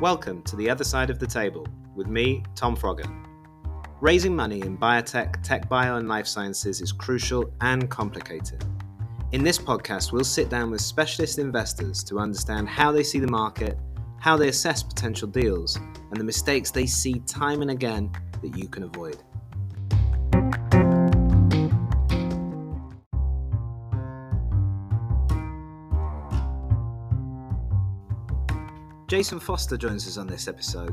Welcome to The Other Side of the Table with me, Tom Frogger. Raising money in biotech, tech bio and life sciences is crucial and complicated. In this podcast, we'll sit down with specialist investors to understand how they see the market, how they assess potential deals, and the mistakes they see time and again that you can avoid. Jason Foster joins us on this episode.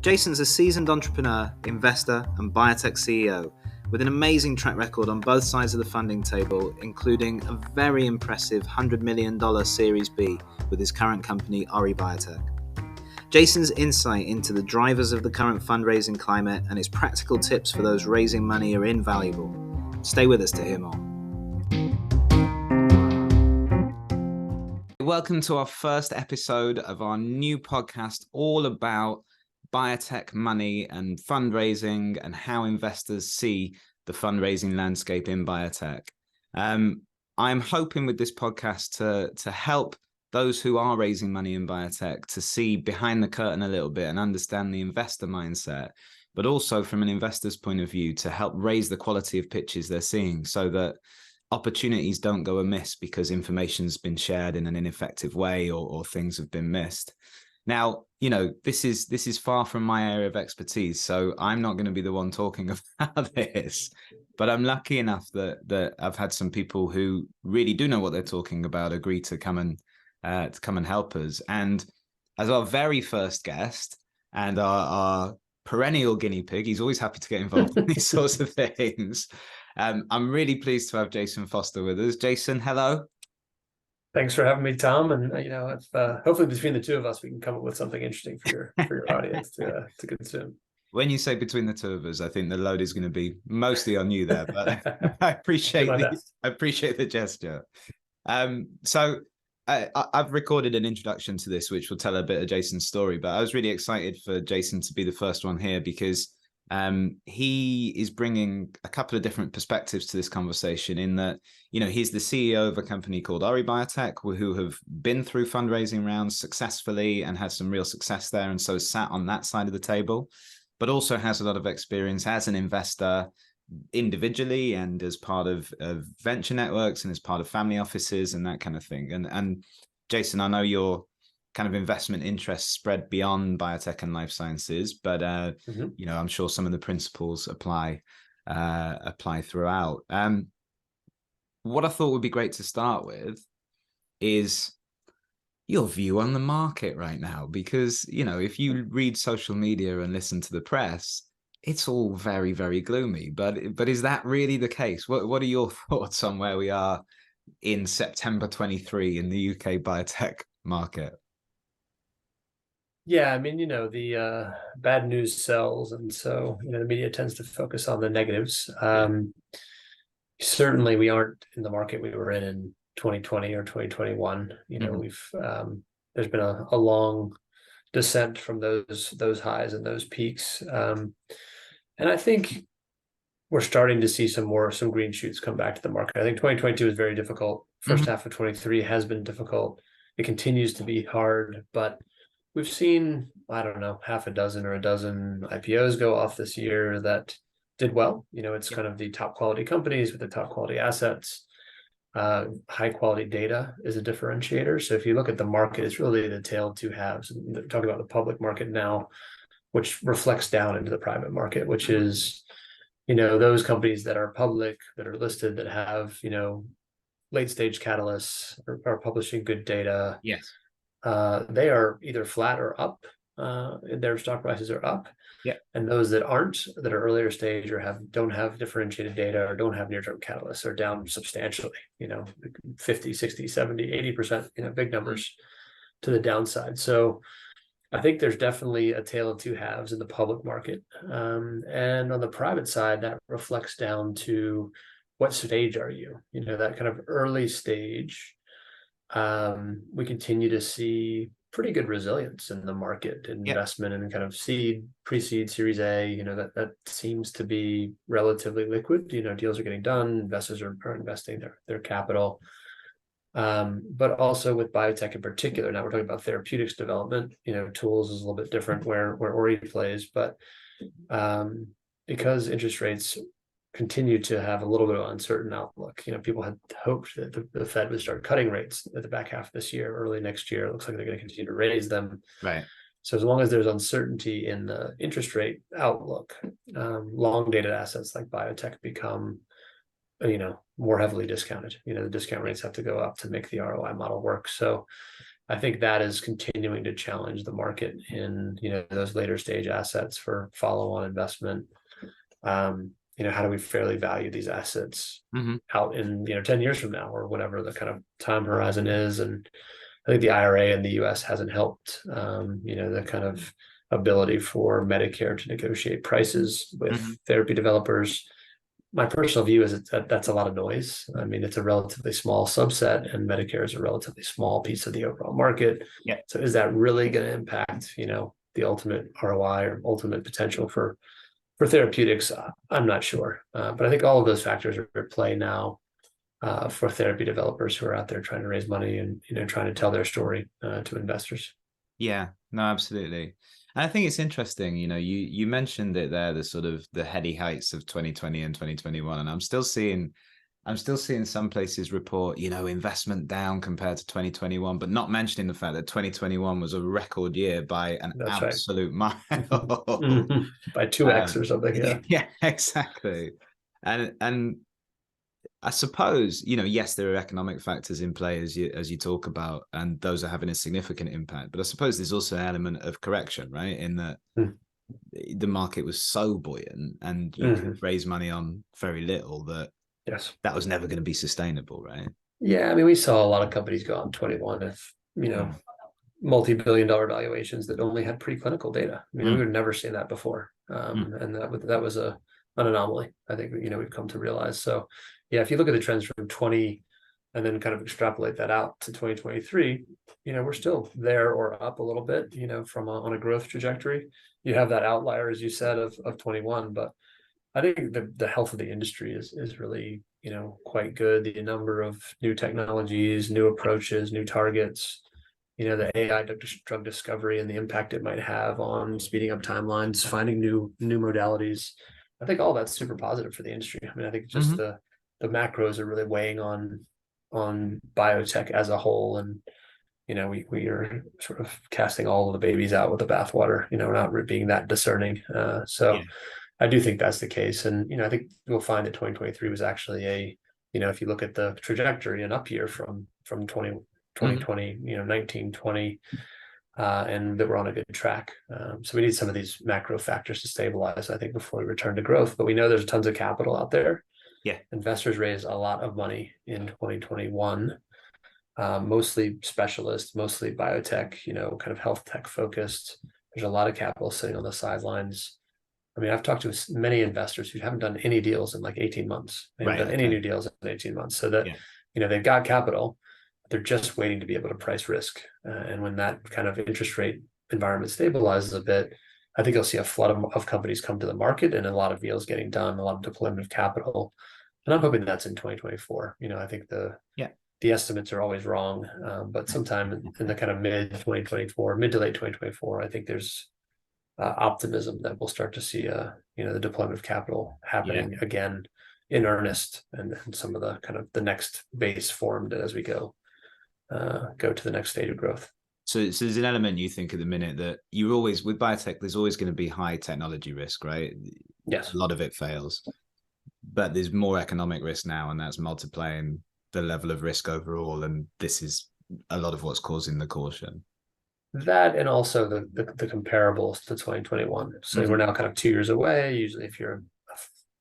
Jason's a seasoned entrepreneur, investor, and biotech CEO with an amazing track record on both sides of the funding table, including a very impressive $100 million Series B with his current company, Ori Biotech. Jason's insight into the drivers of the current fundraising climate and his practical tips for those raising money are invaluable. Stay with us to hear more. Welcome to our first episode of our new podcast, all about biotech money and fundraising and how investors see the fundraising landscape in biotech. I'm hoping with this podcast to help those who are raising money in biotech to see behind the curtain a little bit and understand the investor mindset, but also from an investor's point of view to help raise the quality of pitches they're seeing so that opportunities don't go amiss because information's been shared in an ineffective way or things have been missed. Now, you know, this is far from my area of expertise, so I'm not going to be the one talking about this, but I'm lucky enough that I've had some people who really do know what they're talking about agree to come and help us. And as our very first guest and our perennial guinea pig, he's always happy to get involved in these sorts of things. I'm really pleased to have Jason Foster with us. Jason, hello. Thanks for having me, Tom. And if, hopefully between the two of us, we can come up with something interesting for your audience to consume. When you say between the two of us, I think the load is going to be mostly on you there, but I appreciate the gesture. So I've recorded an introduction to this, which will tell a bit of Jason's story, but I was really excited for Jason to be the first one here because he is bringing a couple of different perspectives to this conversation in that, you know, he's the CEO of a company called Ori Biotech who have been through fundraising rounds successfully and had some real success there. And so sat on that side of the table, but also has a lot of experience as an investor individually and as part of venture networks and as part of family offices and that kind of thing. And Jason, I know your kind of investment interests spread beyond biotech and life sciences, but you know, I'm sure some of the principles apply throughout. What I thought would be great to start with is your view on the market right now, because, you know, if you read social media and listen to the press, it's all very, very gloomy. But is that really the case? What are your thoughts on where we are in September 23 in the UK biotech market? Yeah, I mean, the bad news sells, and so the media tends to focus on the negatives. Certainly, we aren't in the market we were in 2020 or 2021. We've there's been a long descent from those highs and those peaks, and I think we're starting to see some green shoots come back to the market. I think 2022 was very difficult. First half of 23 has been difficult. It continues to be hard, but we've seen, I don't know, half a dozen or a dozen IPOs go off this year that did well. It's kind of the top quality companies with the top quality assets. High quality data is a differentiator. So if you look at the market, it's really the tale of two halves. We're talking about the public market now, which reflects down into the private market, which is, those companies that are public, that are listed, that have, late stage catalysts, are publishing good data. Yes. They are either flat or up. Their stock prices are up. Yeah. And those that aren't, that are earlier stage or don't have differentiated data or don't have near-term catalysts, are down substantially, 50, 60, 70, 80%, big numbers to the downside. So I think there's definitely a tale of two halves in the public market. And on the private side, that reflects down to what stage are you? That kind of early stage. We continue to see pretty good resilience in the market, investment and kind of seed, pre-seed, Series A. That seems to be relatively liquid. Deals are getting done. Investors are investing their capital. But also with biotech in particular. Now we're talking about therapeutics development. Tools is a little bit different where Ori plays, but because interest rates continue to have a little bit of uncertain outlook. People had hoped that the Fed would start cutting rates at the back half of this year, early next year. It looks like they're going to continue to raise them. Right. So as long as there's uncertainty in the interest rate outlook, long dated assets like biotech become, more heavily discounted. The discount rates have to go up to make the ROI model work. So I think that is continuing to challenge the market in, those later stage assets for follow-on investment. How do we fairly value these assets out in 10 years from now, or whatever the kind of time horizon is. And I think the IRA in the US hasn't helped the kind of ability for Medicare to negotiate prices with therapy developers. My personal view is that's a lot of noise. I mean, it's a relatively small subset, and Medicare is a relatively small piece of the overall market. Yeah. So is that really going to impact, the ultimate ROI or ultimate potential for therapeutics? I'm not sure. But I think all of those factors are at play now for therapy developers who are out there trying to raise money and, trying to tell their story to investors. Yeah, no, absolutely. And I think it's interesting, you mentioned it there, the sort of the heady heights of 2020 and 2021. And I'm still seeing some places report, investment down compared to 2021, but not mentioning the fact that 2021 was a record year by an That's absolute right. mile. By 2x or something. Yeah. Yeah, exactly. And I suppose, yes, there are economic factors in play as you talk about, and those are having a significant impact. But I suppose there's also an element of correction, right? In that the market was so buoyant and you could raise money on very little that that was never going to be sustainable, right? Yeah, I mean, we saw a lot of companies go out in 21 with, multi-billion-dollar valuations that only had preclinical data. I mean, we would never seen that before, and that was an anomaly. I think we've come to realize. So, yeah, if you look at the trends from 20 and then kind of extrapolate that out to 2023, we're still there or up a little bit, from on a growth trajectory. You have that outlier, as you said, of 21, but I think the health of the industry is really, quite good. The number of new technologies, new approaches, new targets, the AI drug discovery and the impact it might have on speeding up timelines, finding new modalities. I think all that's super positive for the industry. I mean, I think just the macros are really weighing on biotech as a whole, and we are sort of casting all of the babies out with the bathwater. We're not being that discerning. So I do think that's the case, and I think we'll find that 2023 was actually if you look at the trajectory, an up year from 2020, 19, 20, and that we're on a good track. So we need some of these macro factors to stabilize, I think, before we return to growth. But we know there's tons of capital out there. Yeah, investors raised a lot of money in 2021, mostly specialists, mostly biotech, kind of health tech focused. There's a lot of capital sitting on the sidelines. I mean, I've talked to many investors who haven't done any deals in like 18 months. They haven't done any new deals in 18 months. So that, they've got capital, they're just waiting to be able to price risk. And when that kind of interest rate environment stabilizes a bit, I think you'll see a flood of companies come to the market and a lot of deals getting done, a lot of deployment of capital. And I'm hoping that's in 2024. I think the estimates are always wrong, but sometime in the kind of mid to late 2024, I think there's optimism that we'll start to see the deployment of capital happening again in earnest, and some of the kind of the next base formed as we go to the next stage of growth. So there's an element, you think, at the minute that you always, with biotech, there's always going to be high technology risk, right? Yes. A lot of it fails, but there's more economic risk now, and that's multiplying the level of risk overall. And this is a lot of what's causing the caution. That, and also the comparables to 2021. So we're now kind of 2 years away. Usually if you're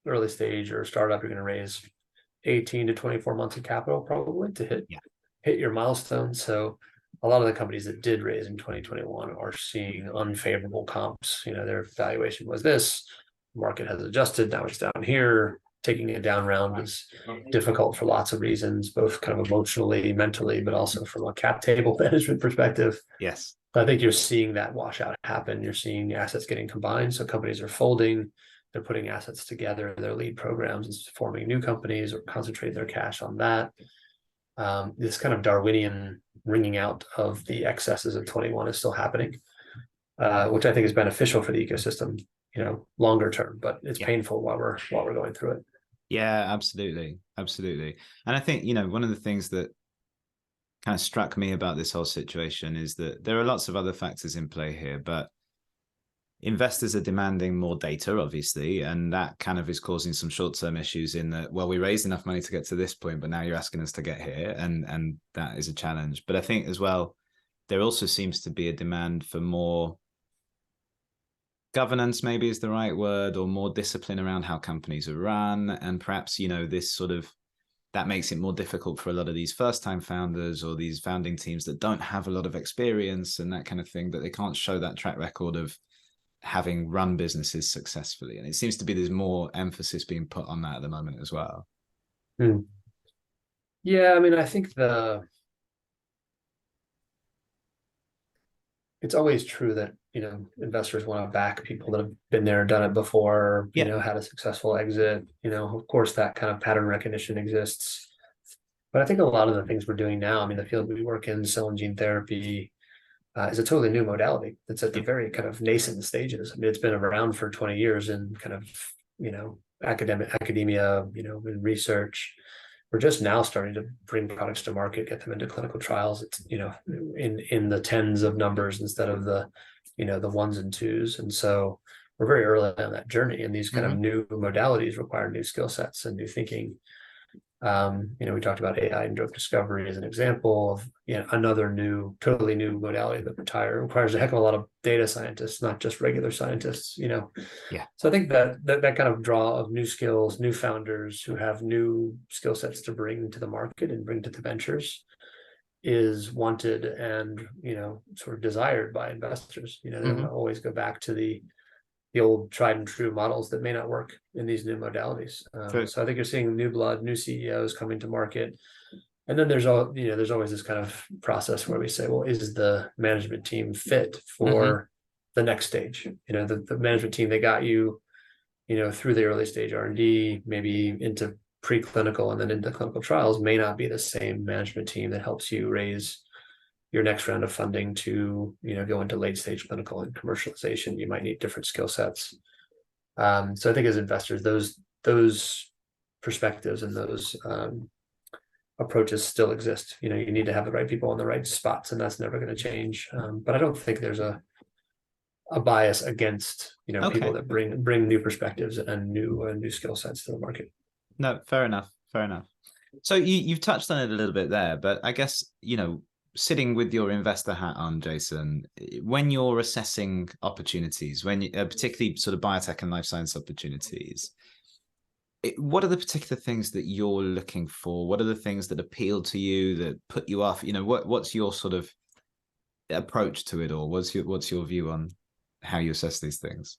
early stage or a startup, you're going to raise 18 to 24 months of capital probably to hit your milestone. So a lot of the companies that did raise in 2021 are seeing unfavorable comps. Their valuation was this, market has adjusted, now it's down here. Taking a down round is difficult for lots of reasons, both kind of emotionally, mentally, but also from a cap table management perspective. Yes. I think you're seeing that washout happen. You're seeing assets getting combined. So companies are folding, they're putting assets together, their lead programs, and forming new companies or concentrating their cash on that. this kind of Darwinian wringing out of the excesses of 21 is still happening, which I think is beneficial for the ecosystem, longer term, but it's painful while we're going through it. Yeah, absolutely. Absolutely. And I think, one of the things that kind of struck me about this whole situation is that there are lots of other factors in play here, but investors are demanding more data, obviously, and that kind of is causing some short-term issues in that, well, we raised enough money to get to this point, but now you're asking us to get here, and that is a challenge. But I think as well, there also seems to be a demand for more governance, maybe is the right word, or more discipline around how companies are run. And perhaps, this sort of, that makes it more difficult for a lot of these first-time founders or these founding teams that don't have a lot of experience and that kind of thing, that they can't show that track record of having run businesses successfully. And it seems to be there's more emphasis being put on that at the moment as well. Yeah, I mean, I think it's always true that, investors want to back people that have been there, done it before, had a successful exit. Of course, that kind of pattern recognition exists. But I think a lot of the things we're doing now, I mean, the field we work in, cell and gene therapy, is a totally new modality that's at the very kind of nascent stages. I mean, it's been around for 20 years in kind of, academia, in research. We're just now starting to bring products to market, get them into clinical trials. It's, in the tens of numbers instead of the, the ones and twos. And so we're very early on that journey, and these kind of new modalities require new skill sets and new thinking. We talked about AI and drug discovery as an example of another totally new modality that requires a heck of a lot of data scientists, not just regular scientists. So I think that kind of draw of new skills, new founders who have new skill sets to bring to the market and bring to the ventures is wanted and sort of desired by investors. They want to always go back to the old tried and true models that may not work in these new modalities. So I think you're seeing new blood, new CEOs coming to market. And then there's always this kind of process where we say, well, is the management team fit for the next stage? The management team, they got you, through the early stage R&D, maybe into preclinical and then into clinical trials, may not be the same management team that helps you raise your next round of funding to go into late stage clinical and commercialization. You might need different skill sets. So I think as investors, those perspectives and those approaches still exist. You need to have the right people in the right spots, and that's never going to change. But I don't think there's a bias against people that bring new perspectives and new skill sets to the market. No, fair enough. So you've touched on it a little bit there, but I guess sitting with your investor hat on, Jason, when you're assessing opportunities, particularly sort of biotech and life science opportunities, what are the particular things that you're looking for? What are the things that appeal to you, that put you off? What's your sort of approach to it all? What's your view on how you assess these things?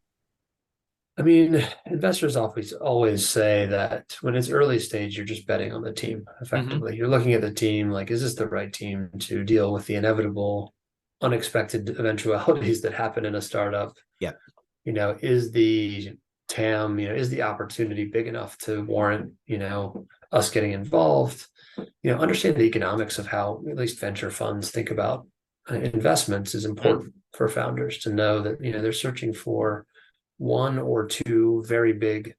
I mean, investors always say that when it's early stage, you're just betting on the team effectively. You're looking at the team like, is this the right team to deal with the inevitable, unexpected eventualities that happen in a startup? Yeah. Is the TAM, is the opportunity big enough to warrant, us getting involved? Understand the economics of how at least venture funds think about investments is important for founders to know that, they're searching for one or two very big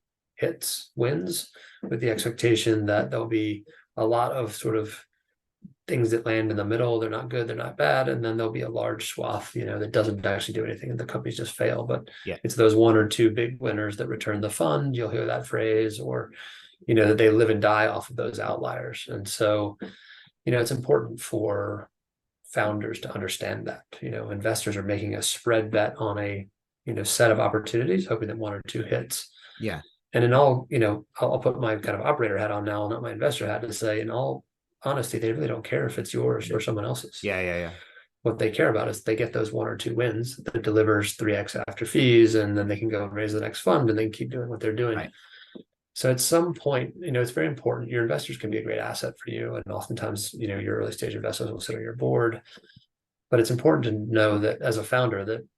wins, with the expectation that there'll be a lot of sort of things that land in the middle. They're not good, they're not bad. And then there'll be a large swath, that doesn't actually do anything and the companies just fail. But it's those one or two big winners that return the fund. You'll hear that phrase, or, that they live and die off of those outliers. And so, it's important for founders to understand that, investors are making a spread bet on a set of opportunities, hoping that one or two hits. Yeah. And in all, I'll put my kind of operator hat on now, not my investor hat, to say, in all honesty, they really don't care if it's yours or someone else's. Yeah. What they care about is they get those one or two wins that delivers 3x after fees, and then they can go and raise the next fund and then keep doing what they're doing. Right. So at some point, it's very important. Your investors can be a great asset for you. And oftentimes, your early stage investors will sit on your board. But it's important to know that as a founder, that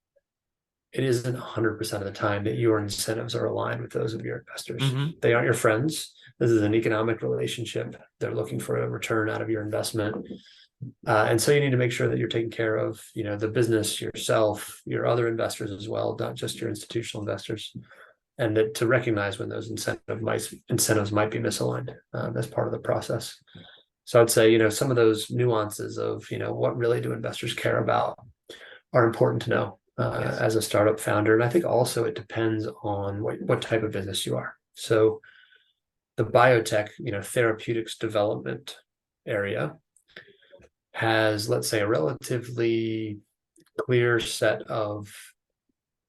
it isn't 100% of the time that your incentives are aligned with those of your investors. They aren't your friends. This is an economic relationship. They're looking for a return out of your investment. And so you need to make sure that you're taking care of, the business, yourself, your other investors as well, not just your institutional investors, and that to recognize when those incentives might be misaligned as part of the process. So I'd say, some of those nuances of, what really do investors care about are important to know as a startup founder. And I think also it depends on what type of business you are. So the biotech, therapeutics development area has, let's say, a relatively clear set of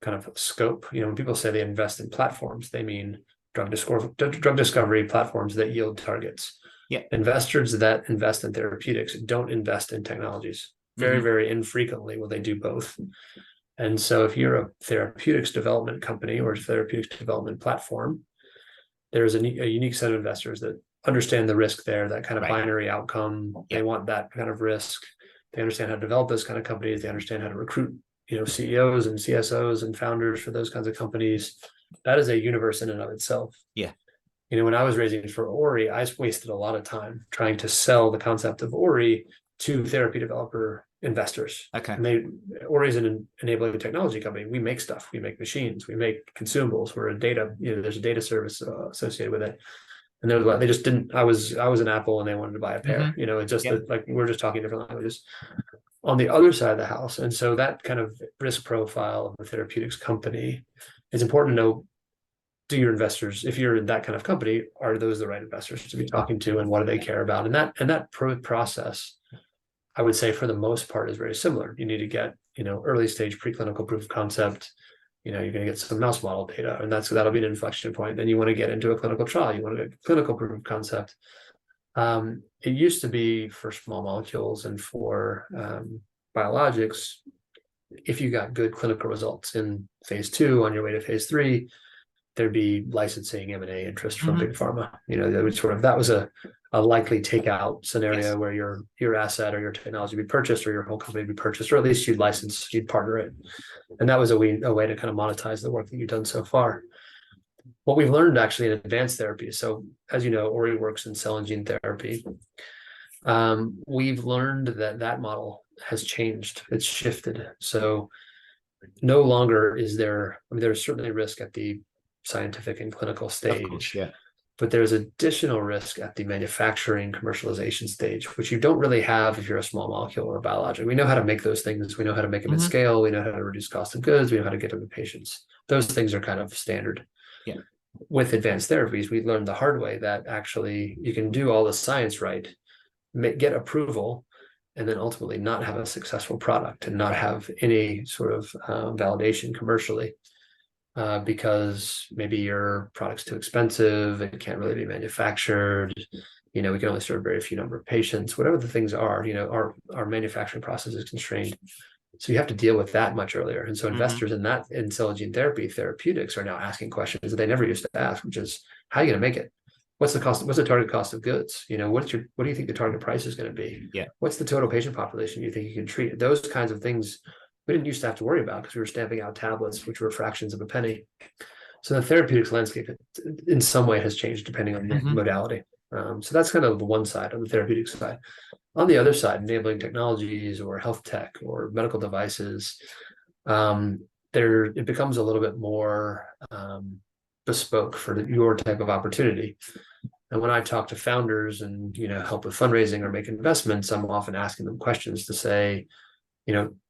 kind of scope. When people say they invest in platforms, they mean drug discovery platforms that yield targets. Yeah. Investors that invest in therapeutics don't invest in technologies. Very, very infrequently will they do both. And so if you're a therapeutics development company or a therapeutics development platform, there's a unique set of investors that understand the risk there, that kind of binary outcome. They want that kind of risk. They understand how to develop those kind of companies. They understand how to recruit, CEOs and CSOs and founders for those kinds of companies. That is a universe in and of itself. Yeah. When I was raising for Ori, I wasted a lot of time trying to sell the concept of Ori to therapy developer investors. Okay. And Ori is an enabling technology company. We make stuff. We make machines. We make consumables. We're a data. There's a data service associated with it. And they just didn't. I was an Apple, and they wanted to buy a pear. It's just that we're just talking different languages on the other side of the house. And so that kind of risk profile of a therapeutics company, it's important to know. Do your investors, if you're in that kind of company, are those the right investors to be talking to, and what do they care about? And that process, I would say, for the most part, is very similar. You need to get, early stage preclinical proof of concept. You're going to get some mouse model data, and that'll be an inflection point. Then you want to get into a clinical trial. You want to get clinical proof of concept. It used to be for small molecules and for biologics, if you got good clinical results in phase 2 on your way to phase 3, there'd be licensing, M&A interest from big pharma. That was a likely takeout scenario where your asset or your technology would be purchased, or your whole company would be purchased, or at least you'd partner it. And that was a way to kind of monetize the work that you've done so far. What we've learned actually in advanced therapy, so as you know, Ori works in cell and gene therapy. We've learned that model has changed. It's shifted. So no longer is there's certainly risk at the scientific and clinical stage, of course, but there's additional risk at the manufacturing commercialization stage, which you don't really have if you're a small molecule or a biologic. We know how to make those things. We know how to make them at scale. We know how to reduce cost of goods. We know how to get them to patients. Those things are kind of standard. Yeah. With advanced therapies, we learned the hard way that actually you can do all the science right, get approval, and then ultimately not have a successful product and not have any sort of validation commercially. Because maybe your product's too expensive, it can't really be manufactured, we can only serve very few number of patients, whatever the things are, our manufacturing process is constrained. So you have to deal with that much earlier. And so investors in cell and gene therapy therapeutics are now asking questions that they never used to ask, which is, how are you going to make it? What's the cost? What's the target cost of goods? What do you think the target price is going to be? Yeah. What's the total patient population you think you can treat? Those kinds of things we didn't used to have to worry about because we were stamping out tablets, which were fractions of a penny. So the therapeutics landscape in some way has changed depending on the modality. So that's kind of the one side on the therapeutic side. On the other side, enabling technologies or health tech or medical devices, it becomes a little bit more bespoke for your type of opportunity. And when I talk to founders and help with fundraising or make investments, I'm often asking them questions to say,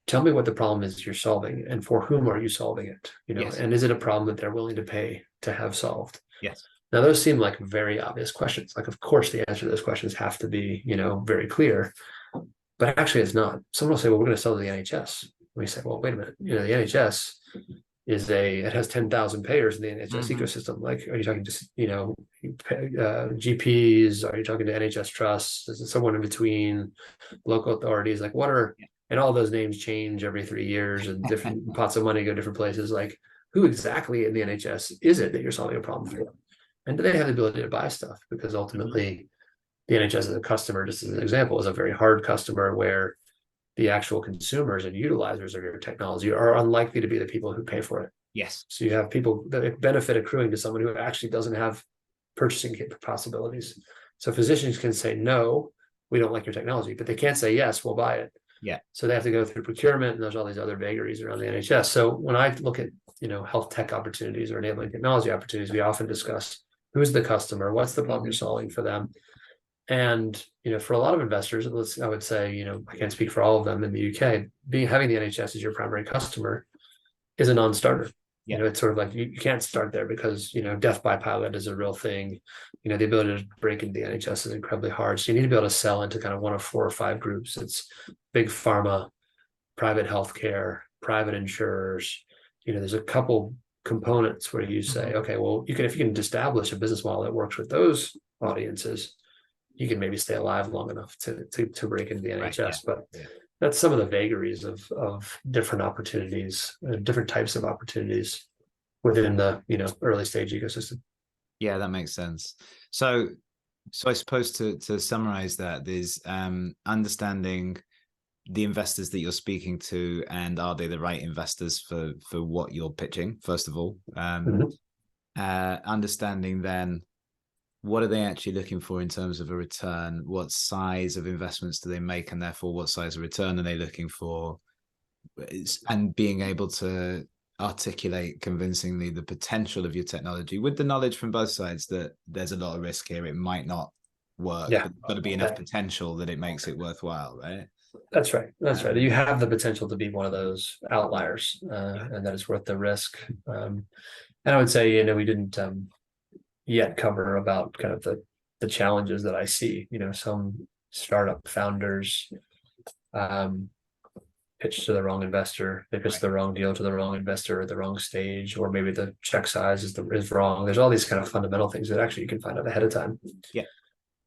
tell me what the problem is you're solving, and for whom are you solving it? And is it a problem that they're willing to pay to have solved? Yes. Now, those seem like very obvious questions. Like, of course, the answer to those questions have to be, very clear. But actually, it's not. Someone will say, well, we're going to sell to the NHS. We say, well, wait a minute. The NHS it has 10,000 payers in the NHS ecosystem. Like, are you talking to, GPs? Are you talking to NHS trusts? Is it someone in between, local authorities? Like, and all those names change every 3 years, and different pots of money go different places. Like, who exactly in the NHS is it that you're solving a problem for? And do they have the ability to buy stuff? Because ultimately, the NHS as a customer, just as an example, is a very hard customer where the actual consumers and utilizers of your technology are unlikely to be the people who pay for it. Yes. So you have people, the benefit accruing to someone who actually doesn't have purchasing possibilities. So physicians can say, no, we don't like your technology, but they can't say, yes, we'll buy it. Yeah. So they have to go through procurement, and there's all these other vagaries around the NHS. So when I look at, health tech opportunities or enabling technology opportunities, we often discuss who's the customer, what's the problem you're solving for them. And, for a lot of investors, I would say, I can't speak for all of them in the UK, having the NHS as your primary customer is a non-starter. Yeah. It's sort of like you can't start there because, death by pilot is a real thing. The ability to break into the NHS is incredibly hard. So you need to be able to sell into kind of one of 4 or 5 groups. It's big pharma, private healthcare, private insurers. There's a couple components where you say, okay, well, if you can establish a business model that works with those audiences, you can maybe stay alive long enough to break into the NHS. Right, yeah. But that's some of the vagaries of different opportunities, different types of opportunities within the early stage ecosystem. Yeah, that makes sense. So I suppose to summarize that, there's understanding the investors that you're speaking to, and are they the right investors for what you're pitching, first of all. Understanding then, what are they actually looking for in terms of a return? What size of investments do they make, and therefore what size of return are they looking for? And being able to articulate convincingly the potential of your technology with the knowledge from both sides that there's a lot of risk here. It might not work, but there's got to be enough potential that it makes it worthwhile, right? That's right. That's right. You have the potential to be one of those outliers, and that it's worth the risk. And I would say, we didn't yet cover about kind of the challenges that I see. Some startup founders pitch to the wrong investor. They pitch the wrong deal to the wrong investor at the wrong stage, or maybe the check size is wrong. There's all these kind of fundamental things that actually you can find out ahead of time. Yeah.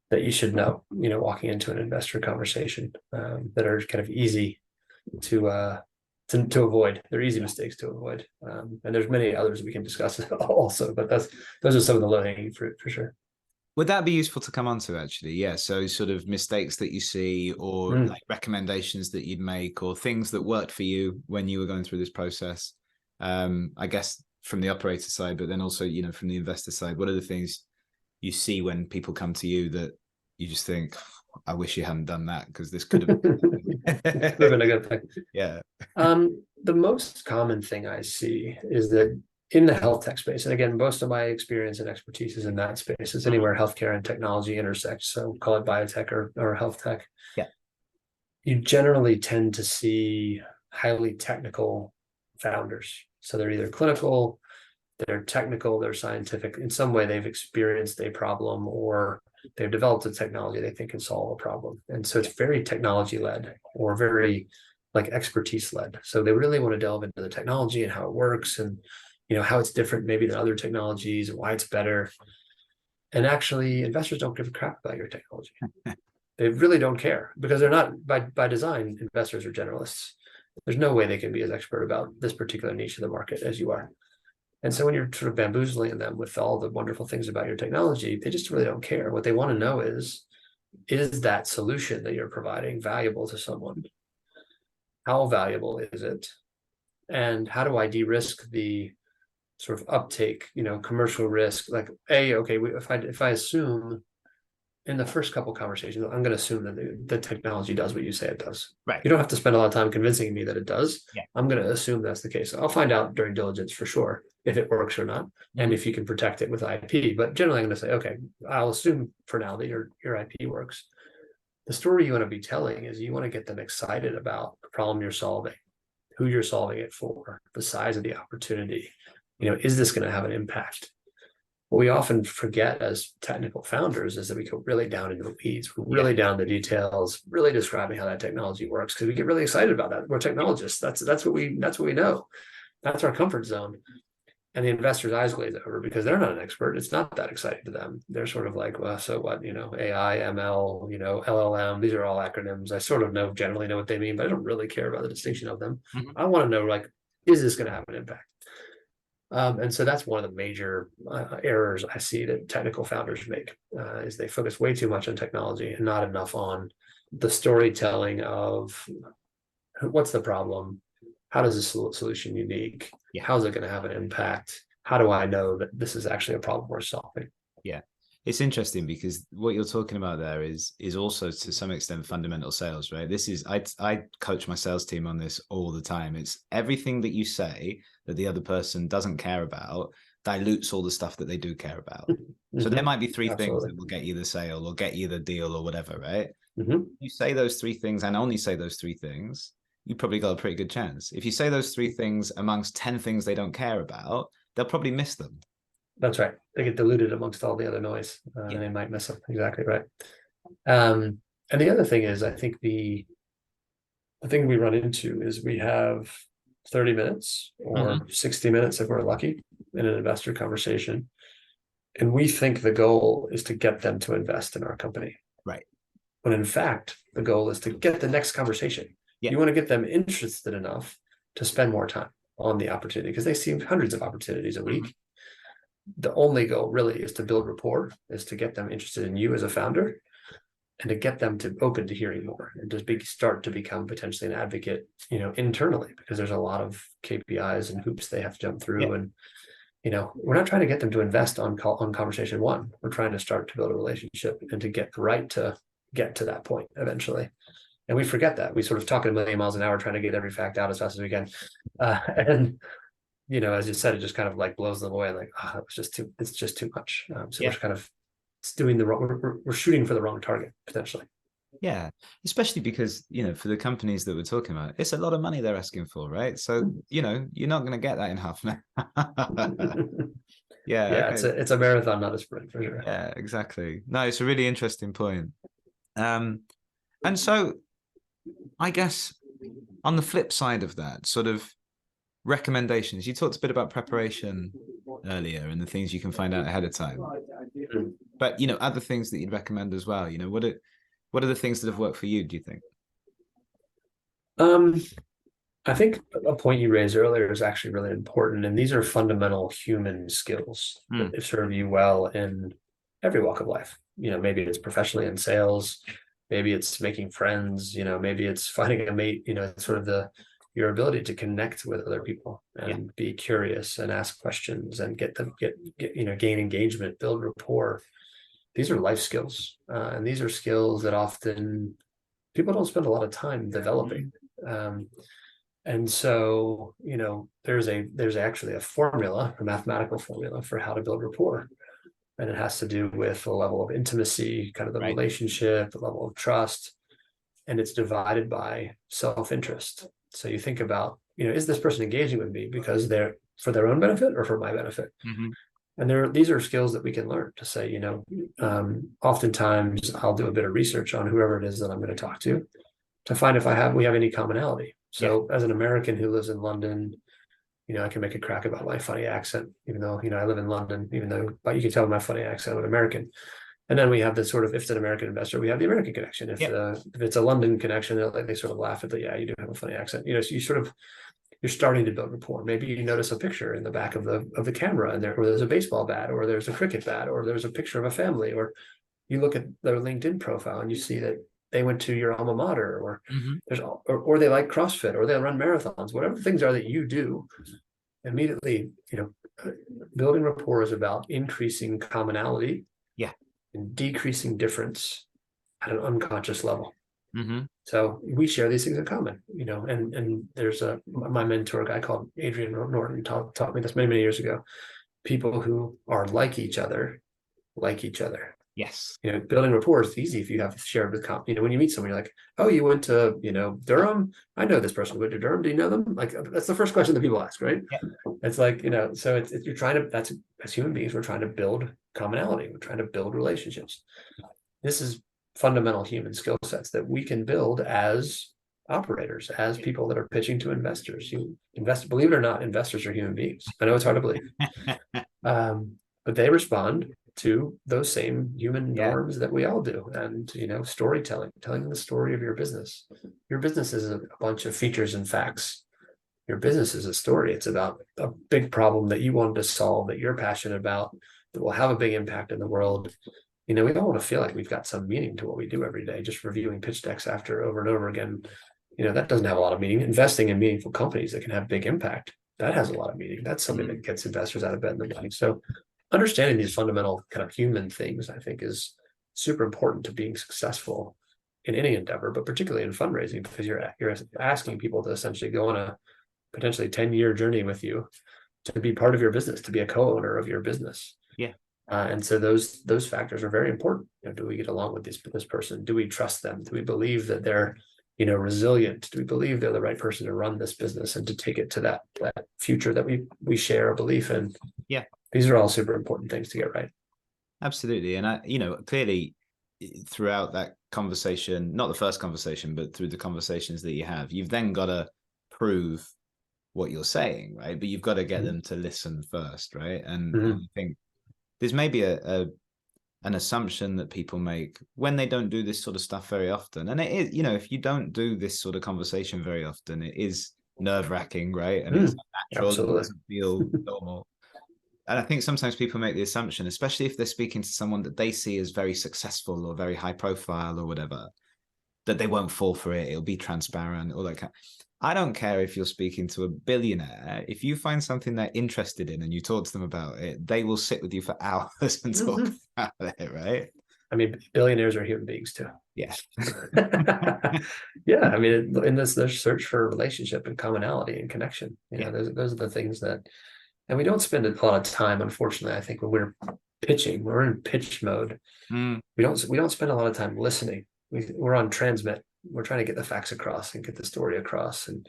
That you should know, walking into an investor conversation, that are kind of easy to avoid. They're easy mistakes to avoid. And there's many others we can discuss also, but those are some of the low-hanging fruit for sure. Would that be useful to come on to, actually? Yeah. So sort of mistakes that you see, or like recommendations that you'd make, or things that worked for you when you were going through this process. I guess from the operator side, but then also, from the investor side, what are the things you see when people come to you that you just think, I wish you hadn't done that, because this could have been a good thing. Yeah. The most common thing I see is that in the health tech space, and again, most of my experience and expertise is in that space, is anywhere healthcare and technology intersect. So call it biotech or health tech. Yeah. You generally tend to see highly technical founders. So they're either clinical, they're technical, they're scientific. In some way, they've experienced a problem, or they've developed a technology they think can solve a problem. And so it's very technology led, or very like expertise led. So they really want to delve into the technology and how it works, and how it's different maybe than other technologies, and why it's better. And actually, investors don't give a crap about your technology. They really don't care, because they're not, by design, investors are generalists. There's no way they can be as expert about this particular niche of the market as you are. And so when you're sort of bamboozling them with all the wonderful things about your technology, they just really don't care. What they want to know is that solution that you're providing valuable to someone? How valuable is it? And how do I de-risk the sort of uptake, commercial risk? Like, if I assume in the first couple of conversations, I'm going to assume that the technology does what you say it does. Right. You don't have to spend a lot of time convincing me that it does. Yeah. I'm going to assume that's the case. I'll find out during diligence for sure if it works or not, and if you can protect it with IP. But generally, I'm going to say, okay, I'll assume for now that your IP works. The story you want to be telling is you want to get them excited about the problem you're solving, who you're solving it for, the size of the opportunity. Is this going to have an impact? What we often forget as technical founders is that we go really down into the weeds. We're really down the details, really describing how that technology works, because we get really excited about that. We're technologists. That's what we know. That's our comfort zone. And the investor's eyes glaze over, because they're not an expert. It's not that exciting to them. They're sort of like, well, so what? AI, ML, LLM. These are all acronyms. I sort of generally know what they mean, but I don't really care about the distinction of them. I want to know, like, is this going to have an impact? And so that's one of the major errors I see that technical founders make, is they focus way too much on technology and not enough on the storytelling of what's the problem, how does this solution unique, how is it going to have an impact, how do I know that this is actually a problem worth solving? Yeah. It's interesting because what you're talking about there is also to some extent fundamental sales, right? This is I coach my sales team on this all the time. It's everything that you say that the other person doesn't care about dilutes all the stuff that they do care about. So there might be three things that will get you the sale or get you the deal or whatever, right? You say those three things and only say those three things, you probably got a pretty good chance. If you say those three things amongst 10 things they don't care about, they'll probably miss them. That's right. They get diluted amongst all the other noise, and they might miss them. Exactly right. And the other thing is, I think the thing we run into is we have 30 minutes or 60 minutes if we're lucky in an investor conversation. And we think the goal is to get them to invest in our company. Right. When in fact, the goal is to get the next conversation. You want to get them interested enough to spend more time on the opportunity because they see hundreds of opportunities a week. The only goal really is to build rapport, is to get them interested in you as a founder and to get them to open to hearing more and to start to become potentially an advocate, internally, because there's a lot of KPIs and hoops they have to jump through. And, we're not trying to get them to invest on conversation one. We're trying to start to build a relationship and to get to that point eventually. And we forget that. We sort of talk at a million miles an hour trying to get every fact out as fast as we can. And as you said, it just kind of like blows them away. Like, it's just too much. So we're kind of doing the wrong, we're shooting for the wrong target potentially. Yeah, especially because, for the companies that we're talking about, it's a lot of money they're asking for, right? So, you're not going to get that in half an hour. Yeah, okay. It's a marathon, not a sprint, for sure. Yeah, exactly. No, it's a really interesting point. And so I guess on the flip side of that, sort of recommendations, you talked a bit about preparation earlier and the things you can find out ahead of time. But, other things that you'd recommend as well, what are the things that have worked for you, do you think? I think a point you raised earlier is actually really important. And these are fundamental human skills that serve you well in every walk of life. Maybe it's professionally in sales, maybe it's making friends, maybe it's finding a mate, it's sort of your ability to connect with other people and be curious and ask questions and get gain engagement, build rapport. These are life skills. And these are skills that often people don't spend a lot of time developing. And so, there's actually a mathematical formula for how to build rapport. And it has to do with the level of intimacy, kind of the relationship, the level of trust. And it's divided by self-interest. So you think about, is this person engaging with me because they're for their own benefit or for my benefit? And these are skills that we can learn to say, oftentimes I'll do a bit of research on whoever it is that I'm going to talk to find if we have any commonality. So as an American who lives in London, I can make a crack about my funny accent, even though, I live in London, but you can tell my funny accent, I'm American. And then we have this sort of, if it's an American investor, we have the American connection. If it's a London connection, they sort of laugh at you do have a funny accent. So you're starting to build rapport. Maybe you notice a picture in the back of the camera, and there's a baseball bat, or there's a cricket bat, or there's a picture of a family, or you look at their LinkedIn profile and you see that they went to your alma mater, or or they like CrossFit, or they run marathons, whatever things are that you do. Immediately, building rapport is about increasing commonality, and decreasing difference at an unconscious level. So we share these things in common, and there's my mentor, a guy called Adrian Norton, taught me this many years ago. People who are like each other. Yes. Building rapport is easy if you have shared with when you meet someone, you're like, oh, you went to, Durham. I know this person who went to Durham. Do you know them? Like, that's the first question that people ask, right? It's like, so you're trying to, as human beings, we're trying to build commonality. We're trying to build relationships. This is fundamental human skill sets that we can build as operators, as people that are pitching to investors. Believe it or not, investors are human beings. I know it's hard to believe. But they respond to those same human norms that we all do. And, storytelling, telling the story of your business. Your business is a bunch of features and facts. Your business is a story. It's about a big problem that you wanted to solve, that you're passionate about, that will have a big impact in the world. We don't want to feel like we've got some meaning to what we do every day, just reviewing pitch decks over and over again. That doesn't have a lot of meaning. Investing in meaningful companies that can have big impact, that has a lot of meaning. That's something that gets investors out of bed in the morning. So understanding these fundamental kind of human things, I think, is super important to being successful in any endeavor, but particularly in fundraising, because you're asking people to essentially go on a potentially 10-year journey with you to be part of your business, to be a co-owner of your business. Yeah. And so those factors are very important. Do we get along with this person? Do we trust them? Do we believe that they're, resilient? Do we believe they're the right person to run this business and to take it to that future that we share a belief in? Yeah. These are all super important things to get right. Absolutely. And clearly throughout that conversation, not the first conversation, but through the conversations that you have, you've then got to prove what you're saying, right? But you've got to get them to listen first, right? And I think there's maybe an assumption that people make when they don't do this sort of stuff very often. And it is, if you don't do this sort of conversation very often, it is nerve-wracking, right? And it's natural. Absolutely. It doesn't feel normal. And I think sometimes people make the assumption, especially if they're speaking to someone that they see as very successful or very high profile or whatever, that they won't fall for it. It'll be transparent, all that kind. I don't care if you're speaking to a billionaire. If you find something they're interested in and you talk to them about it, they will sit with you for hours and talk about it, right? I mean, billionaires are human beings too. Yeah. Yeah. I mean, in this, there's search for relationship and commonality and connection. Those are the things that, and we don't spend a lot of time, unfortunately. I think when we're pitching, we're in pitch mode. We don't spend a lot of time listening. We're on transmit. We're trying to get the facts across and get the story across, and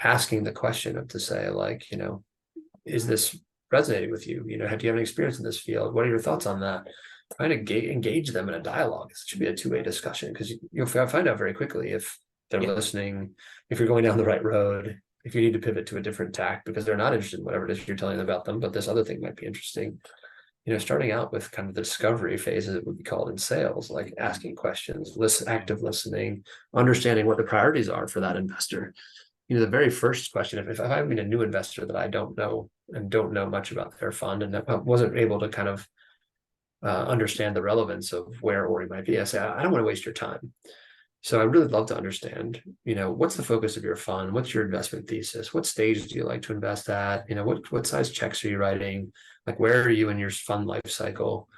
asking the question of to say, like, is this resonating with you? Do you have any experience in this field? What are your thoughts on that? Trying to engage them in a dialogue. It should be a two-way discussion, because you'll find out very quickly if they're listening, if you're going down the right road, if you need to pivot to a different tack because they're not interested in whatever it is you're telling them about them, but this other thing might be interesting. Starting out with kind of the discovery phase, as it would be called in sales, like asking questions, active listening, understanding what the priorities are for that investor. The very first question, if I meet a new investor that I don't know and don't know much about their fund and wasn't able to kind of understand the relevance of where Ori might be, I say, I don't want to waste your time. So I really love to understand, what's the focus of your fund? What's your investment thesis? What stage do you like to invest at? What size checks are you writing? Like, where are you in your fund life cycle?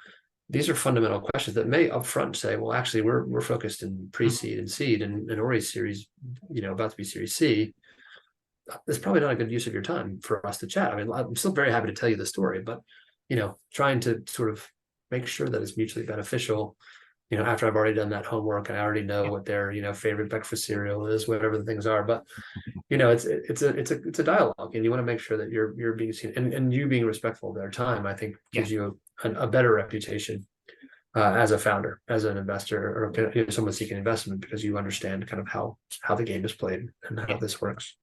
These are fundamental questions that may upfront say, well, actually, we're focused in pre-seed and seed, and Ori's series, about to be Series C. It's probably not a good use of your time for us to chat. I mean, I'm still very happy to tell you the story, but, trying to sort of make sure that it's mutually beneficial. After I've already done that homework and I already know what their, favorite breakfast cereal is, whatever the things are. But, it's a dialogue, and you want to make sure that you're being seen, and you being respectful of their time, I think gives you a better reputation as a founder, as an investor, or someone seeking investment, because you understand kind of how the game is played and how this works.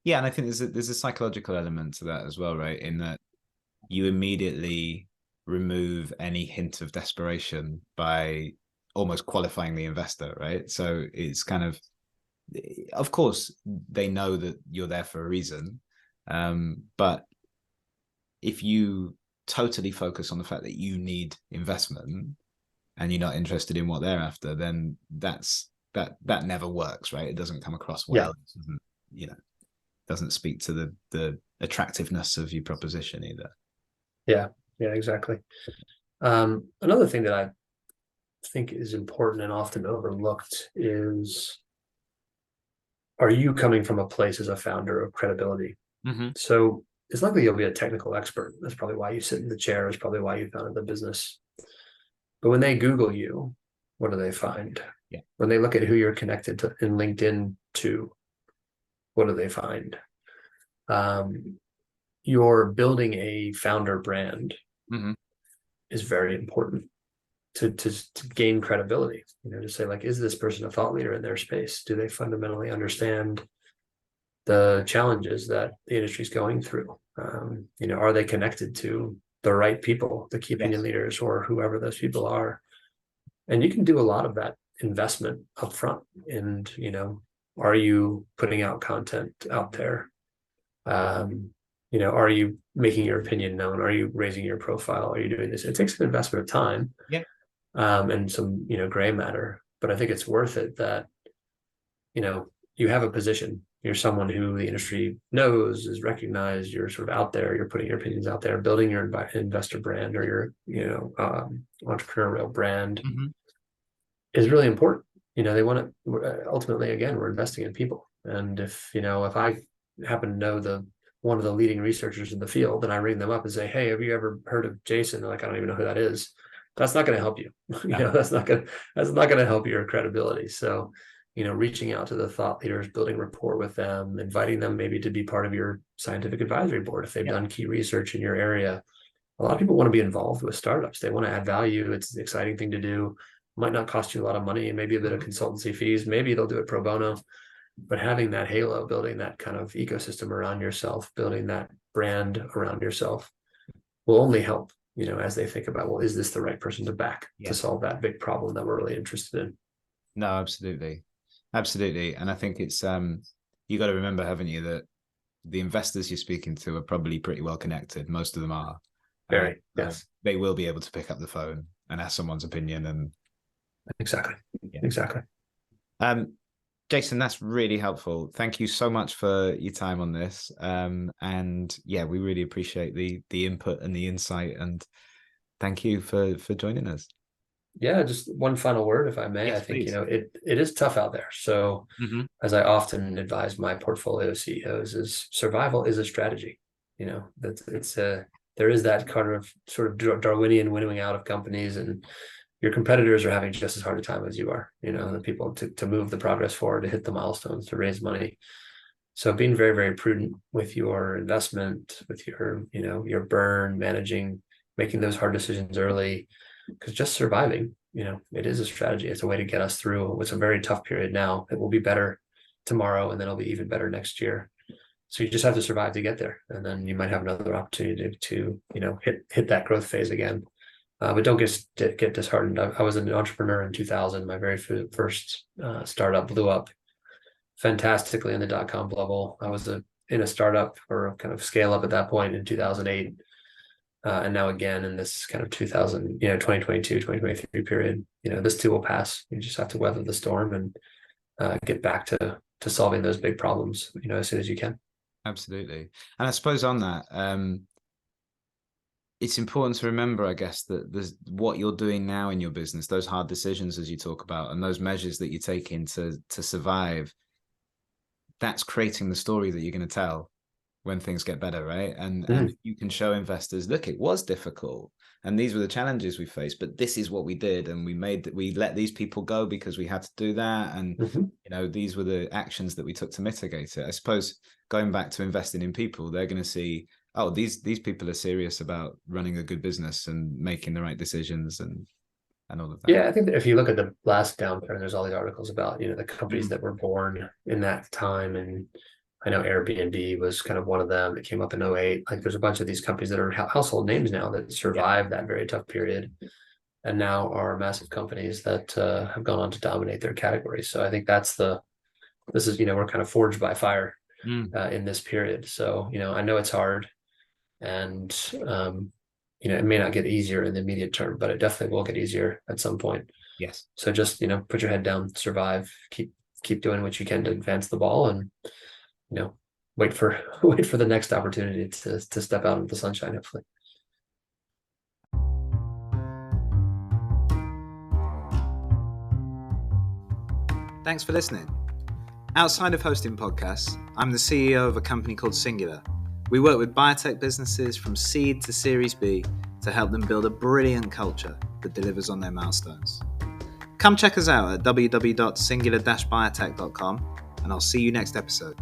Yeah. And I think there's a psychological element to that as well, right? In that you immediately remove any hint of desperation by almost qualifying the investor, right? So it's kind of course, they know that you're there for a reason. But if you totally focus on the fact that you need investment and you're not interested in what they're after, then that never works, right? It doesn't come across well. It doesn't speak to the attractiveness of your proposition either. Yeah, exactly. Another thing that I think is important and often overlooked is, are you coming from a place as a founder of credibility? So it's likely you'll be a technical expert. That's probably why you sit in the chair. That's probably why you founded the business. But when they Google you, what do they find? Yeah. When they look at who you're connected to in LinkedIn to, what do they find? You're building a founder brand is very important to gain credibility. To say, like, is this person a thought leader in their space? Do they fundamentally understand the challenges that the industry is going through? Are they connected to the right people, the key opinion leaders, or whoever those people are? And you can do a lot of that investment upfront. And are you putting out content out there? Are you making your opinion known? Are you raising your profile? Are you doing this? It takes an investment of time, and some, gray matter, but I think it's worth it that, you have a position, you're someone who the industry knows, is recognized, you're sort of out there, you're putting your opinions out there, building your investor brand or your entrepreneurial brand is really important. They want to, ultimately, again, we're investing in people. And if I happen to know one of the leading researchers in the field, and I ring them up and say, hey, have you ever heard of Jason? They're like, I don't even know who that is. That's not going to help you. That's not going to help your credibility. So, reaching out to the thought leaders, building rapport with them, inviting them maybe to be part of your scientific advisory board if they've done key research in your area. A lot of people want to be involved with startups. They want to add value. It's an exciting thing to do. Might not cost you a lot of money, maybe a bit of consultancy fees. Maybe they'll do it pro bono. But having that halo, building that kind of ecosystem around yourself, building that brand around yourself will only help, as they think about, well, is this the right person to back to solve that big problem that we're really interested in? No, absolutely. Absolutely. And I think it's, you got to remember, haven't you, that the investors you're speaking to are probably pretty well connected. Most of them are. Very, yes. They will be able to pick up the phone and ask someone's opinion. And exactly. Jason, that's really helpful. Thank you so much for your time on this. And yeah, we really appreciate the input and the insight. And thank you for joining us. Yeah, just one final word, if I may. Yes, I think, please. It is tough out there. So as I often advise my portfolio CEOs, is survival is a strategy. There is that kind of sort of Darwinian winnowing out of companies, and your competitors are having just as hard a time as you are, the people to move the progress forward, to hit the milestones, to raise money. So being very, very prudent with your investment, with your burn, making those hard decisions early, because just surviving, it is a strategy. It's a way to get us through what's a very tough period now. It will be better tomorrow, and then it'll be even better next year. So you just have to survive to get there. And then you might have another opportunity to, hit that growth phase again. But don't get disheartened. I was an entrepreneur in 2000. My very first startup blew up fantastically in the dot-com bubble. I was in a startup or a kind of scale up at that point in 2008. And now again in this kind of 2022, 2023 period, this too will pass. You just have to weather the storm and get back to solving those big problems, as soon as you can. Absolutely. And I suppose on that, it's important to remember, I guess, that there's what you're doing now in your business, those hard decisions as you talk about, and those measures that you're taking to survive, that's creating the story that you're going to tell when things get better, right? And you can show investors, look, it was difficult and these were the challenges we faced, but this is what we did, and we let these people go because we had to do that, and these were the actions that we took to mitigate it. I suppose going back to investing in people, they're going to see, oh, these people are serious about running a good business and making the right decisions and all of that. Yeah, I think that if you look at the last downturn, there's all these articles about, the companies that were born in that time. And I know Airbnb was kind of one of them that came up in 2008. Like there's a bunch of these companies that are household names now that survived that very tough period, and now are massive companies that have gone on to dominate their categories. So I think this is, we're kind of forged by fire in this period. So, I know it's hard, and it may not get easier in the immediate term, but it definitely will get easier at some point. Yes. So just, put your head down, survive, keep doing what you can to advance the ball, and, wait for the next opportunity to step out into the sunshine, hopefully. Thanks for listening. Outside of hosting podcasts, I'm the CEO of a company called Singular. We work with biotech businesses from seed to Series B to help them build a brilliant culture that delivers on their milestones. Come check us out at www.singular-biotech.com, and I'll see you next episode.